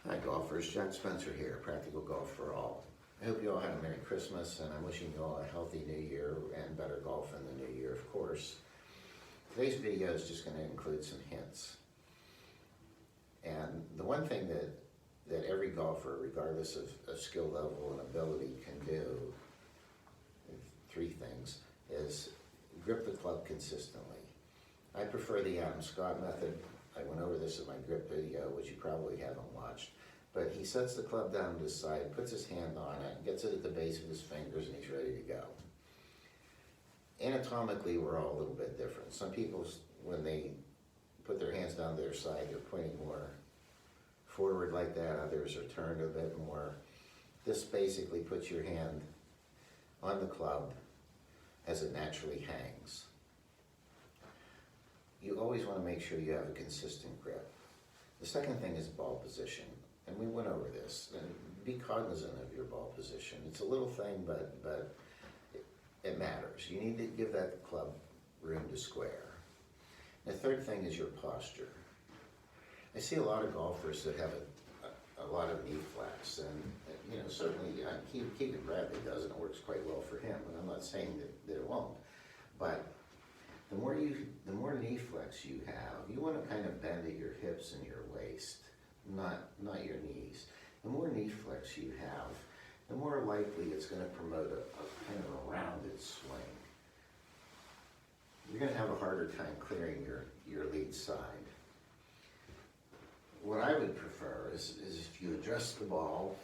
Hi golfers, Jack Spencer here, Practical Golf for All. I hope you all had a Merry Christmas and I'm wishing you all a healthy New Year and better golf in the New Year, of course. Today's video is just going to include some hints. And the one thing that every golfer, regardless of skill level and ability, can do, three things, is grip the club consistently. I prefer the Adam Scott method. I went over this in my grip video, which you probably haven't watched. But he sets the club down to his side, puts his hand on it, gets it at the base of his fingers, and he's ready to go. Anatomically, we're all a little bit different. Some people, when they put their hands down to their side, they're pointing more forward like that. Others are turned a bit more. This basically puts your hand on the club as it naturally hangs. You always want to make sure you have a consistent grip. The second thing is ball position, and we went over this. And be cognizant of your ball position. It's a little thing, but it matters. You need to give that club room to square. The third thing is your posture. I see a lot of golfers that have a lot of knee flaps, and certainly Keegan Bradley does, and it works quite well for him. And I'm not saying that it won't, but the more knee flex you have, you want to kind of bend at your hips and your waist, not your knees. The more knee flex you have, the more likely it's going to promote a kind of a rounded swing. You're going to have a harder time clearing your lead side. What I would prefer is if you adjust the ball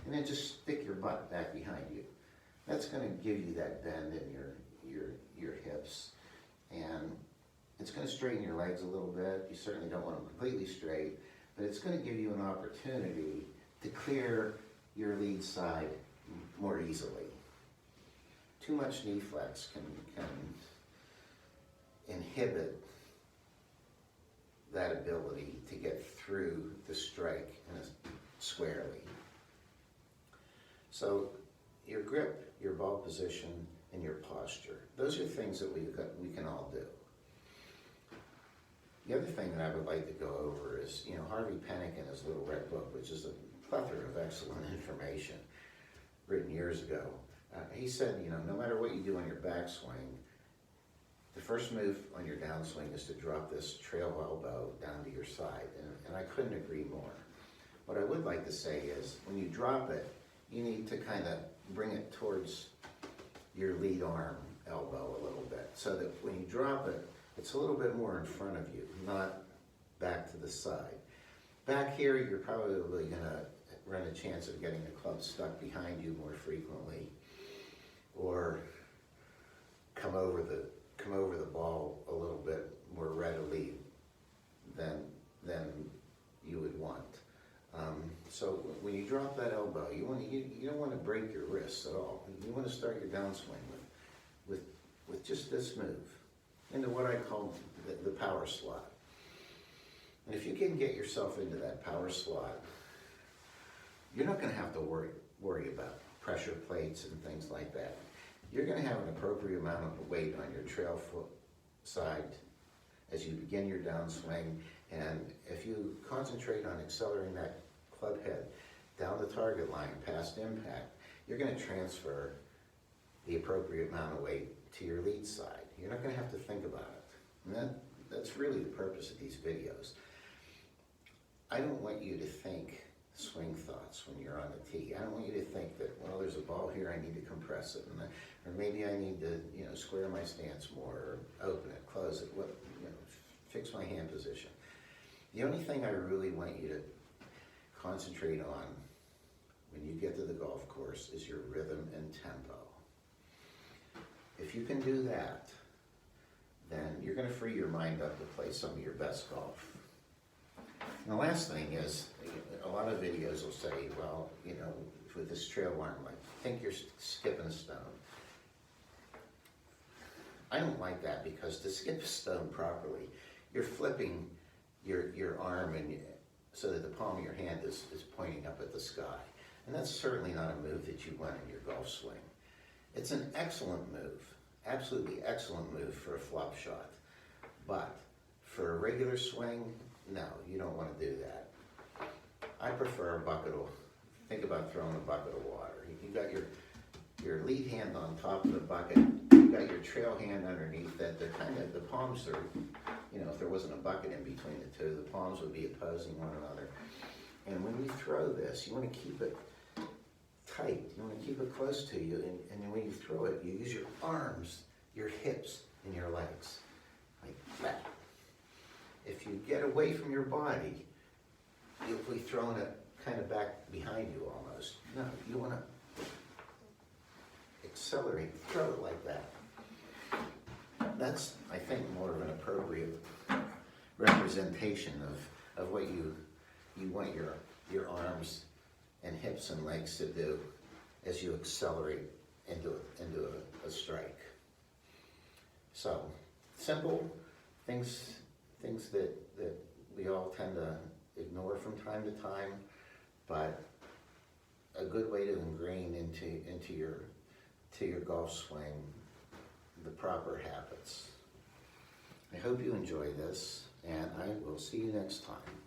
and then just stick your butt back behind you. That's going to give you that bend in your hips. And it's going to straighten your legs a little bit. You certainly don't want them completely straight, but it's going to give you an opportunity to clear your lead side more easily. Too much knee flex can inhibit that ability to get through the strike squarely. So your grip, your ball position, and your posture. Those are things that we can all do. The other thing that I would like to go over is, Harvey Penick in his little red book, which is a plethora of excellent information written years ago. He said, no matter what you do on your backswing, the first move on your downswing is to drop this trail elbow down to your side, and I couldn't agree more. What I would like to say is, when you drop it, you need to kind of bring it towards your lead arm elbow a little bit, so that when you drop it, it's a little bit more in front of you, not back to the side. Back here, you're probably going to run a chance of getting the club stuck behind you more frequently, or come over the ball a little bit more readily than you would want. So when you drop that elbow, you don't want to break your wrists at all. You want to start your downswing with just this move into what I call the power slot. And if you can get yourself into that power slot, you're not going to have to worry about pressure plates and things like that. You're going to have an appropriate amount of weight on your trail foot side as you begin your downswing, and if you concentrate on accelerating that club head down the target line past impact, you're going to transfer the appropriate amount of weight to your lead side. You're not going to have to think about it. And that's really the purpose of these videos. I don't want you to think swing thoughts when you're on the tee. I don't want you to think that, well, there's a ball here, I need to compress it, or maybe I need to, square my stance more, or open it, close it, fix my hand position. The only thing I really want you to concentrate on when you get to the golf course is your rhythm and tempo. If you can do that, then you're going to free your mind up to play some of your best golf. And the last thing is, a lot of videos will say, well, with this trail arm, I think you're skipping a stone. I don't like that, because to skip a stone properly, you're flipping your arm so that the palm of your hand is pointing up at the sky. And that's certainly not a move that you want in your golf swing. It's an excellent move, absolutely excellent move for a flop shot. But for a regular swing, no, you don't want to do that. prefer a bucket of, think about throwing a bucket of water. You got your lead hand on top of the bucket, you got your trail hand underneath that. They're kind of, the palms are, you know, if there wasn't a bucket in between the two, the palms would be opposing one another. And when you throw this, you want to keep it tight. You want to keep it close to you. And when you throw it, you use your arms, your hips, and your legs. Like that. If you get away from your body, you'll be throwing it kind of back behind you almost. No, you want to accelerate, throw it like that. That's, I think, more of an appropriate representation of what you want your arms and hips and legs to do as you accelerate into a strike. So, simple things that we all tend to ignore from time to time, but a good way to ingrain into your golf swing the proper habits. I hope you enjoy this, and I will see you next time.